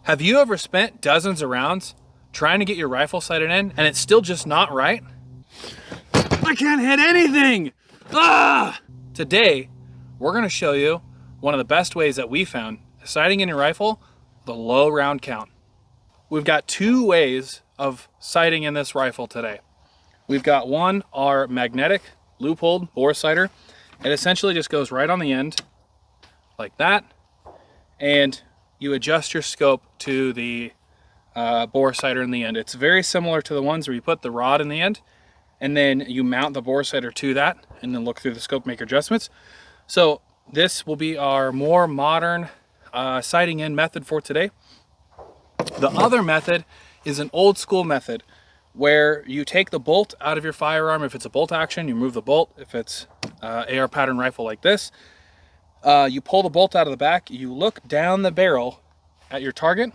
Have you ever spent dozens of rounds trying to get your rifle sighted in and it's still just not right? I can't hit anything! Ah! Today, we're gonna show you one of the best ways that we found sighting in your rifle, the low round count. We've got two ways of sighting in this rifle today. We've got one, our magnetic leupold bore sighter. It essentially just goes right on the end like that, and you adjust your scope to the bore sighter in the end. It's very similar to the ones where you put the rod in the end and then you mount the bore sighter to that and then look through the scope, make your adjustments. So this will be our more modern sighting in method for today. The other method is an old school method where you take the bolt out of your firearm. If it's a bolt action, you remove the bolt. If it's AR pattern rifle like this, you pull the bolt out of the back, you look down the barrel at your target,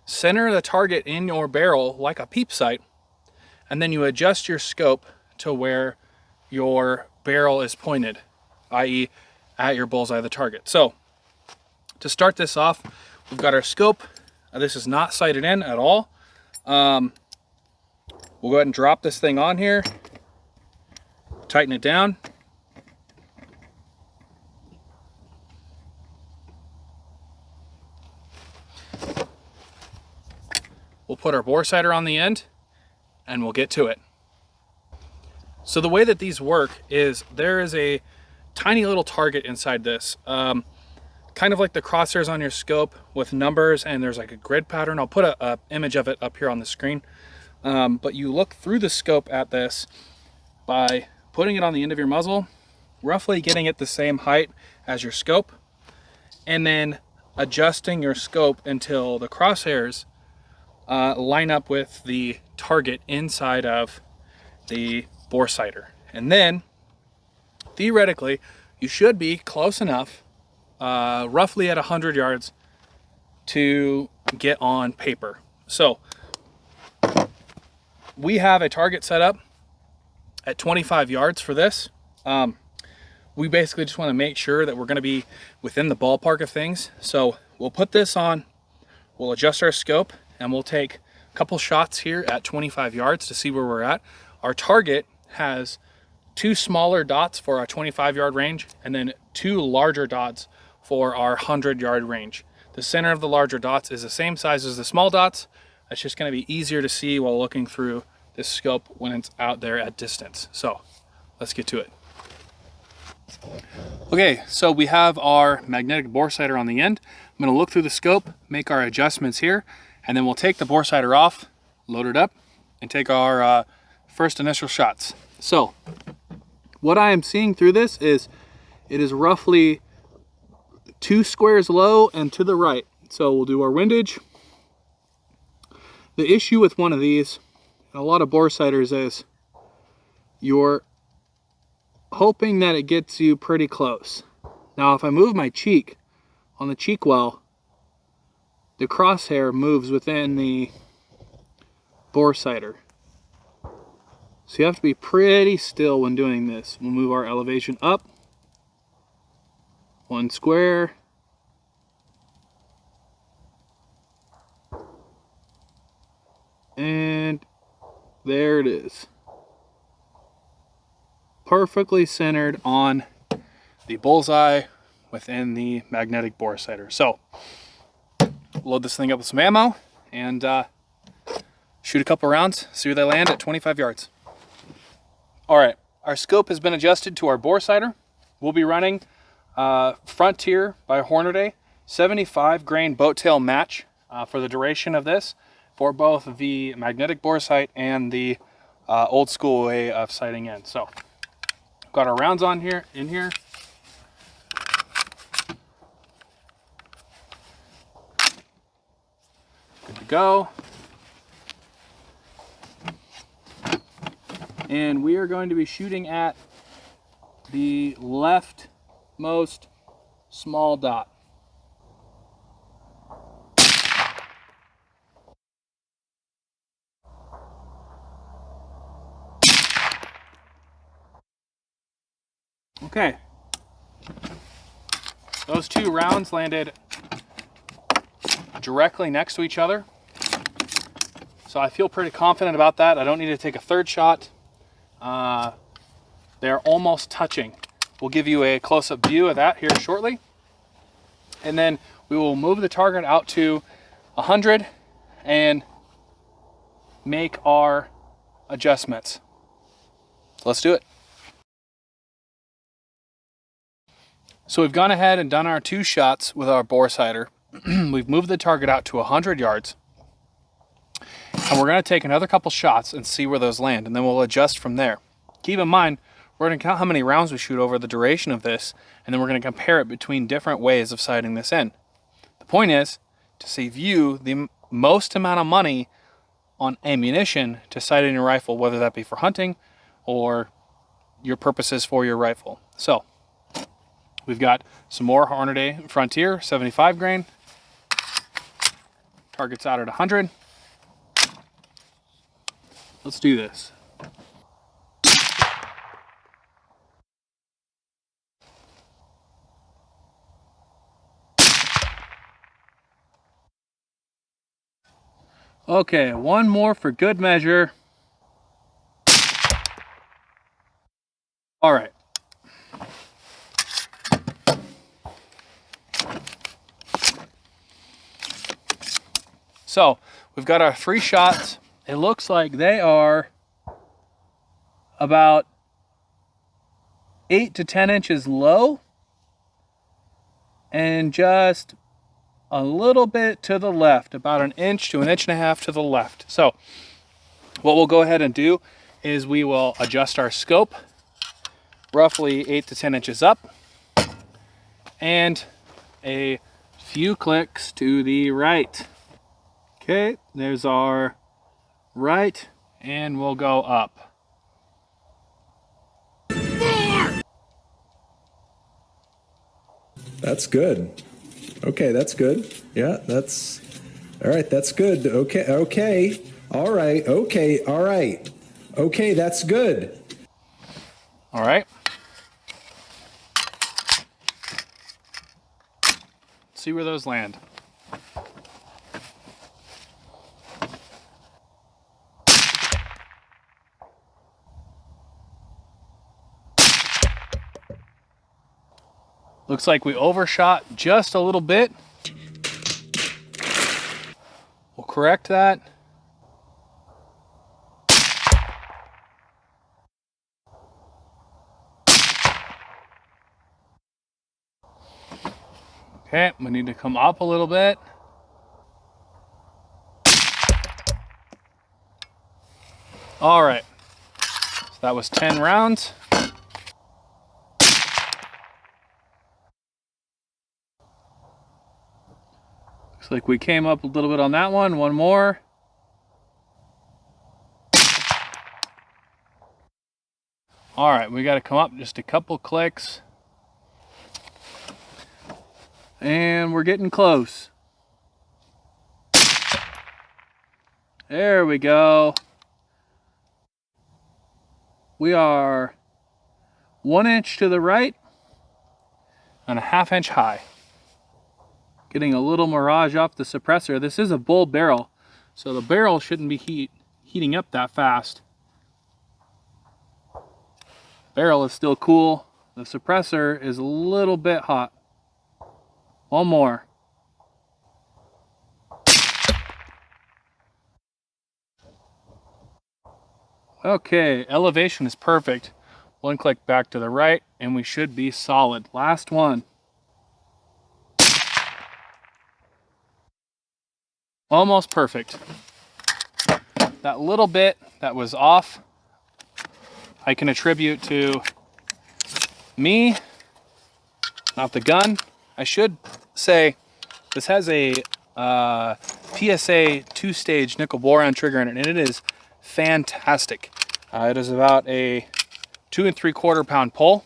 center the target in your barrel like a peep sight, and then you adjust your scope to where your barrel is pointed, i.e. at your bullseye of the target. So to start this off, we've got our scope. This is not sighted in at all. We'll go ahead and drop this thing on here, tighten it down. We'll put our bore sighter on the end and we'll get to it. So the way that these work is there is a tiny little target inside this, kind of like the crosshairs on your scope with numbers, and there's like a grid pattern. I'll put a image of it up here on the screen. But you look through the scope at this by putting it on the end of your muzzle, roughly getting it the same height as your scope, and then adjusting your scope until the crosshairs line up with the target inside of the bore sighter. And then theoretically you should be close enough, roughly at 100 yards, to get on paper. So we have a target set up at 25 yards for this. We basically just want to make sure that we're going to be within the ballpark of things. So we'll put this on, we'll adjust our scope, and we'll take a couple shots here at 25 yards to see where we're at. Our target has two smaller dots for our 25-yard range and then two larger dots for our 100-yard range. The center of the larger dots is the same size as the small dots. It's just going to be easier to see while looking through this scope when it's out there at distance. So let's get to it. Okay, so we have our magnetic bore sighter on the end. I'm going to look through the scope, make our adjustments here, and then we'll take the bore sighter off, load it up, and take our first initial shots. So what I am seeing through this is it is roughly 2 squares low and to the right. So we'll do our windage. The issue with one of these, and a lot of bore sighters, is you're hoping that it gets you pretty close. Now if I move my cheek on the cheek well, the crosshair moves within the bore sighter. So you have to be pretty still when doing this. We'll move our elevation up 1 square. And there it is. Perfectly centered on the bullseye within the magnetic bore sighter. So load this thing up with some ammo and shoot a couple rounds, see where they land at 25 yards. All right, our scope has been adjusted to our bore sighter. We'll be running Frontier by Hornady 75 grain boat tail match for the duration of this, for both the magnetic bore sight and the old school way of sighting in. So got our rounds on here, in here. Good to go. And we are going to be shooting at the leftmost small dot. Okay. Those 2 rounds landed directly next to each other. So I feel pretty confident about that. I don't need to take a third shot. They're almost touching. We'll give you a close-up view of that here shortly. And then we will move the target out to 100 and make our adjustments. So let's do it. So we've gone ahead and done our 2 shots with our bore sighter. We've moved the target out to 100 yards. And we're going to take another couple shots and see where those land, and then we'll adjust from there. Keep in mind, we're going to count how many rounds we shoot over the duration of this, and then we're going to compare it between different ways of sighting this in. The point is to save you the most amount of money on ammunition to sight in your rifle, whether that be for hunting or your purposes for your rifle. So we've got some more Hornady Frontier 75 grain. Target's out at 100. Let's do this. Okay, one more for good measure. All right. So we've got our 3 shots. It looks like they are about 8 to 10 inches low and just a little bit to the left, about 1 inch to 1.5 inches to the left. So what we'll go ahead and do is we will adjust our scope roughly 8 to 10 inches up and a few clicks to the right. Okay, there's our right, and we'll go up. That's good. Okay, that's good. Yeah, that's all right. That's good. Okay, okay. All right. Okay, all right. Okay, that's good. All right. See where those land. Looks like we overshot just a little bit. We'll correct that. Okay, we need to come up a little bit. All right, so that was 10 rounds. Looks like we came up a little bit on that one. One more. All right, we got to come up just a couple clicks. And we're getting close. There we go. We are 1 inch to the right and a 1/2 inch high. Getting a little mirage off the suppressor. This is a bull barrel, so the barrel shouldn't be heating up that fast. Barrel is still cool. The suppressor is a little bit hot. One more. Okay, elevation is perfect. One click back to the right and we should be solid. Last one. Almost perfect. That little bit that was off, I can attribute to me, not the gun. I should say this has a PSA 2-stage nickel boron trigger in it, and it is fantastic. It is about a 2 3/4 pound pull.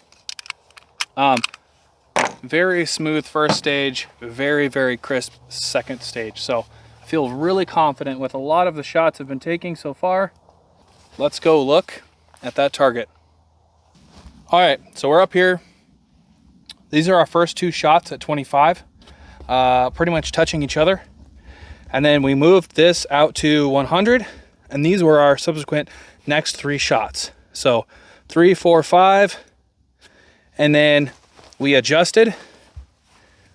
Very smooth first stage, very, very crisp second stage. So I feel really confident with a lot of the shots I've been taking so far. Let's go look at that target. All right, so we're up here. These are our first 2 shots at 25, pretty much touching each other. And then we moved this out to 100, and these were our subsequent next 3 shots. So 3, 4, 5, and then we adjusted,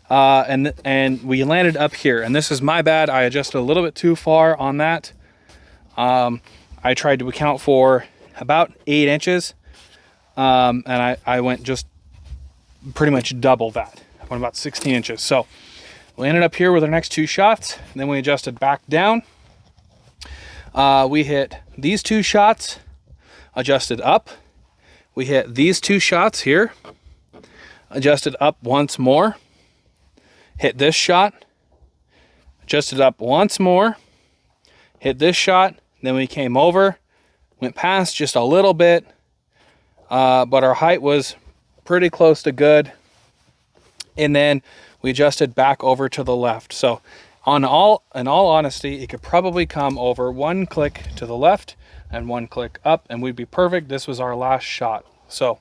and we landed up here. And this is my bad. I adjusted a little bit too far on that. I tried to account for about 8 inches, and I went just pretty much double that. I went about 16 inches. So we ended up here with our next 2 shots. And then we adjusted back down. We hit these 2 shots, adjusted up. We hit these 2 shots here, adjusted up once more. Hit this shot, adjusted up once more. Hit this shot. Then we came over, went past just a little bit, but our height was pretty close to good. And then we adjusted back over to the left. So in all honesty, it could probably come over 1 click to the left and 1 click up, and we'd be perfect. This was our last shot. So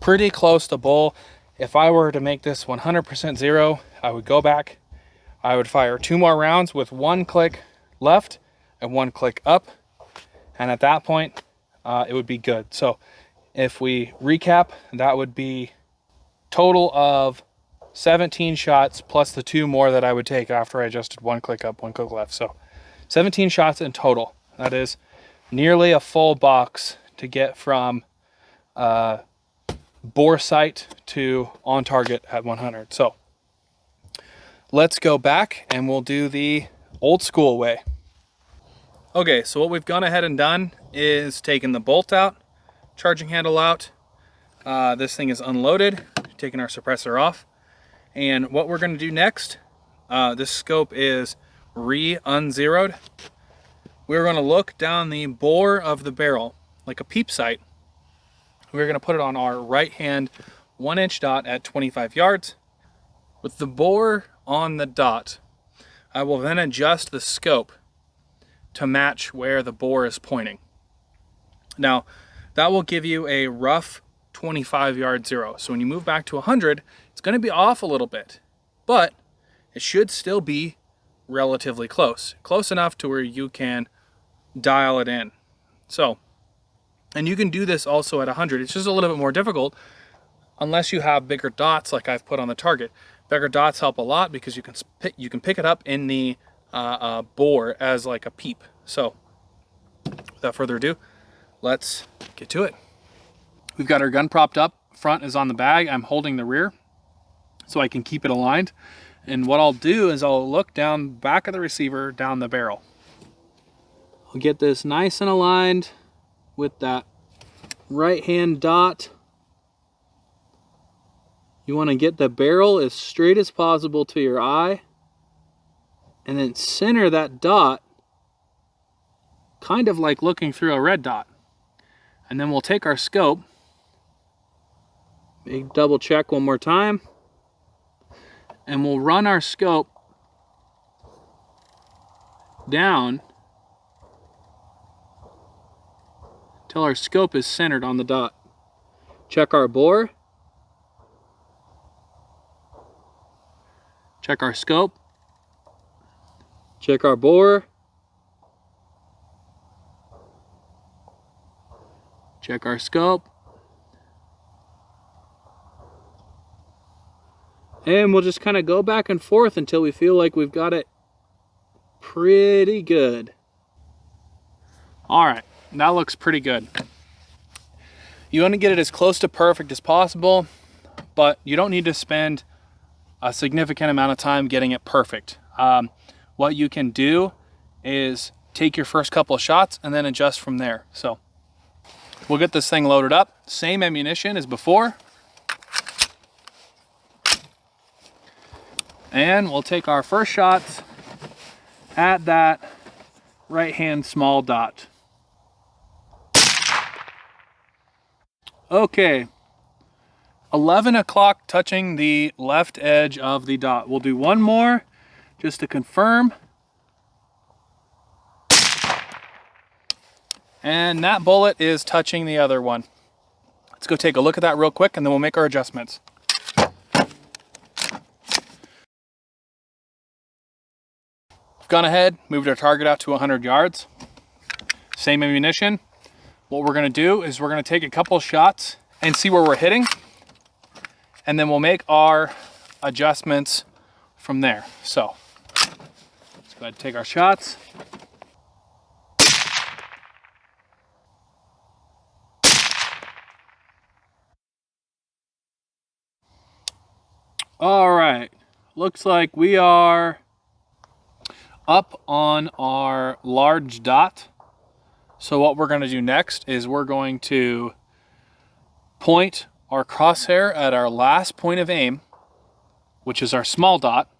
pretty close to bull. If I were to make this 100% zero, I would go back. I would fire 2 more rounds with 1 click left and 1 click up. And at that point, it would be good. So if we recap, that would be total of 17 shots plus the 2 more that I would take after I adjusted 1 click up, 1 click left. So 17 shots in total. That is nearly a full box to get from bore sight to on target at 100. So let's go back and we'll do the old school way. Okay, so what we've gone ahead and done is taken the bolt out, charging handle out. This thing is unloaded, taking our suppressor off. And what we're gonna do next, this scope is unzeroed. We're gonna look down the bore of the barrel like a peep sight. We're gonna put it on our right hand 1-inch dot at 25 yards. With the bore on the dot, I will then adjust the scope to match where the bore is pointing. Now, that will give you a rough 25-yard zero. So when you move back to 100, it's going to be off a little bit, but it should still be relatively close. Close enough to where you can dial it in. So, and you can do this also at 100. It's just a little bit more difficult unless you have bigger dots like I've put on the target. Bigger dots help a lot because you can pick it up in the bore as like a peep. So without further ado, let's get to it. We've got our gun propped up. Front is on the bag. I'm holding the rear so I can keep it aligned. And what I'll do is I'll look down back of the receiver down the barrel. I'll get this nice and aligned with that right hand dot. You want to get the barrel as straight as possible to your eye, and then center that dot kind of like looking through a red dot. And then we'll take our scope, double check one more time, and we'll run our scope down till our scope is centered on the dot. Check our bore, check our scope, check our bore, check our scope, and we'll just kind of go back and forth until we feel like we've got it pretty good. All right, that looks pretty good. You want to get it as close to perfect as possible, but you don't need to spend a significant amount of time getting it perfect. What you can do is take your first couple of shots and then adjust from there. So we'll get this thing loaded up. Same ammunition as before. And we'll take our first shots at that right hand small dot. Okay, 11 o'clock touching the left edge of the dot. We'll do one more just to confirm. And that bullet is touching the other one. Let's go take a look at that real quick and then we'll make our adjustments. We've gone ahead, moved our target out to 100 yards. Same ammunition. What we're gonna do is we're gonna take a couple shots and see where we're hitting, and then we'll make our adjustments from there. So let's go ahead and take our shots. All right, looks like we are up on our large dot. So what we're gonna do next is we're going to point our crosshair at our last point of aim, which is our small dot.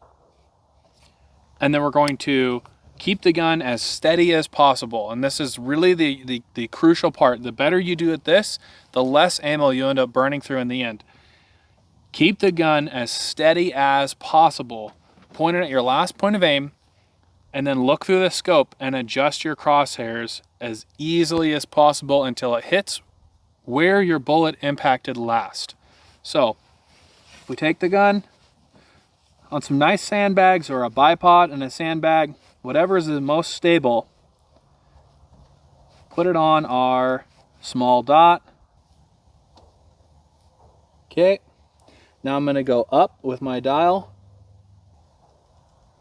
And then we're going to keep the gun as steady as possible. And this is really the crucial part. The better you do at this, the less ammo you end up burning through in the end. Keep the gun as steady as possible. Point it at your last point of aim, and then look through the scope and adjust your crosshairs as easily as possible until it hits where your bullet impacted last. So if we take the gun on some nice sandbags or a bipod and a sandbag, whatever is the most stable, put it on our small dot. Okay, now I'm gonna go up with my dial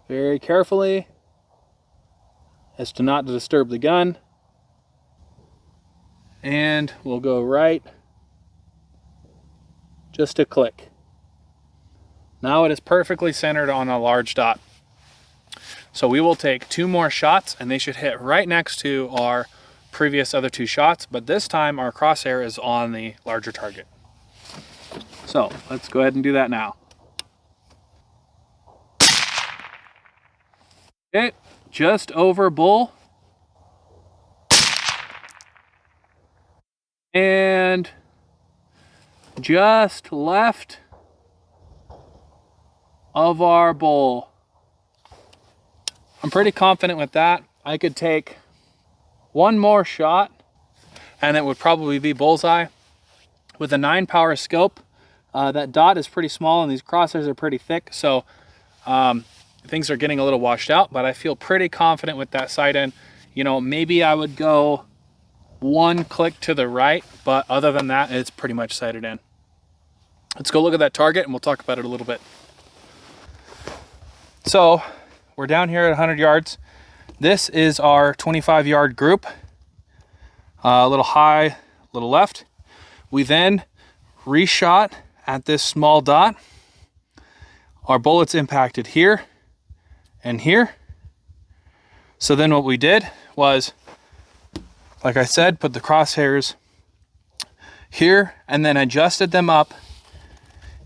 very carefully as to not to disturb the gun. And we'll go right just a click. Now it is perfectly centered on a large dot. So we will take 2 more shots and they should hit right next to our previous other 2 shots, but this time our crosshair is on the larger target. So let's go ahead and do that now. Okay, just over bull. And just left of our bull. I'm pretty confident with that. I could take 1 more shot and it would probably be bullseye. With a 9 power scope, that dot is pretty small and these crosshairs are pretty thick, so things are getting a little washed out, but I feel pretty confident with that sight in. You know, maybe I would go 1 click to the right, but other than that, it's pretty much sighted in. Let's go look at that target and we'll talk about it a little bit. So we're down here at 100 yards. This is our 25-yard group. A little high, a little left. We then reshot at this small dot. Our bullets impacted here and here. So then what we did was, like I said, put the crosshairs here and then adjusted them up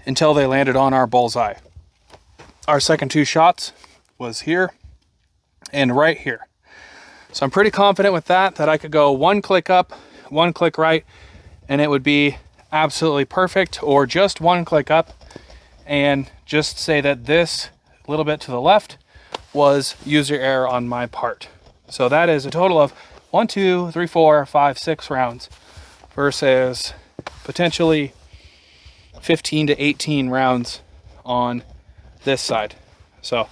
until they landed on our bullseye. Our second 2 shots was here and right here. So I'm pretty confident with that I could go 1 click up, 1 click right, and it would be absolutely perfect, or just 1 click up and just say that this little bit to the left was user error on my part. So that is a total of 1, 2, 3, 4, 5, 6 rounds versus potentially 15 to 18 rounds on this side. So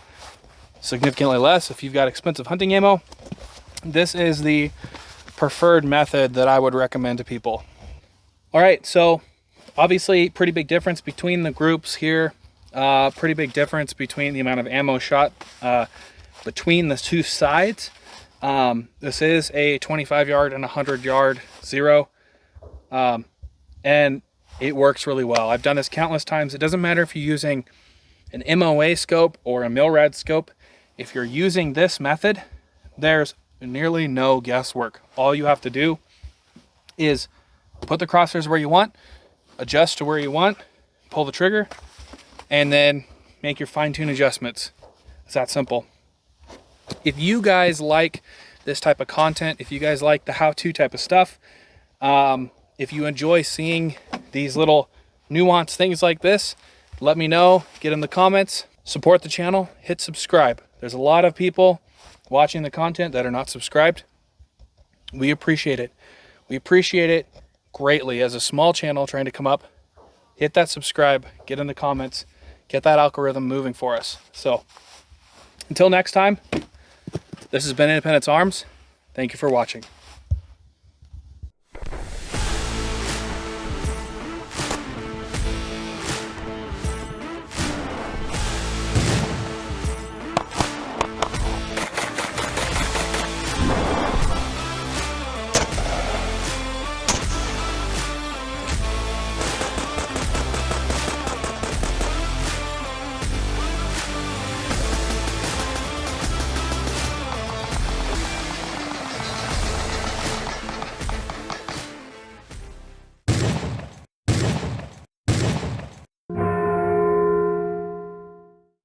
significantly less. If you've got expensive hunting ammo, this is the preferred method that I would recommend to people. All right, so obviously pretty big difference between the groups here. Pretty big difference between the amount of ammo shot between the 2 sides. This is a 25-yard and 100-yard zero, and it works really well. I've done this countless times. It doesn't matter if you're using an MOA scope or a Milrad scope. If you're using this method, there's nearly no guesswork. All you have to do is put the crosshairs where you want, adjust to where you want, pull the trigger, and then make your fine-tune adjustments. It's that simple. If you guys like this type of content, if you guys like the how-to type of stuff, if you enjoy seeing these little nuanced things like this, let me know, get in the comments, support the channel, hit subscribe. There's a lot of people watching the content that are not subscribed. We appreciate it. We appreciate it greatly as a small channel trying to come up. Hit that subscribe, get in the comments, get that algorithm moving for us. So until next time, This has been Independence Arms. Thank you for watching.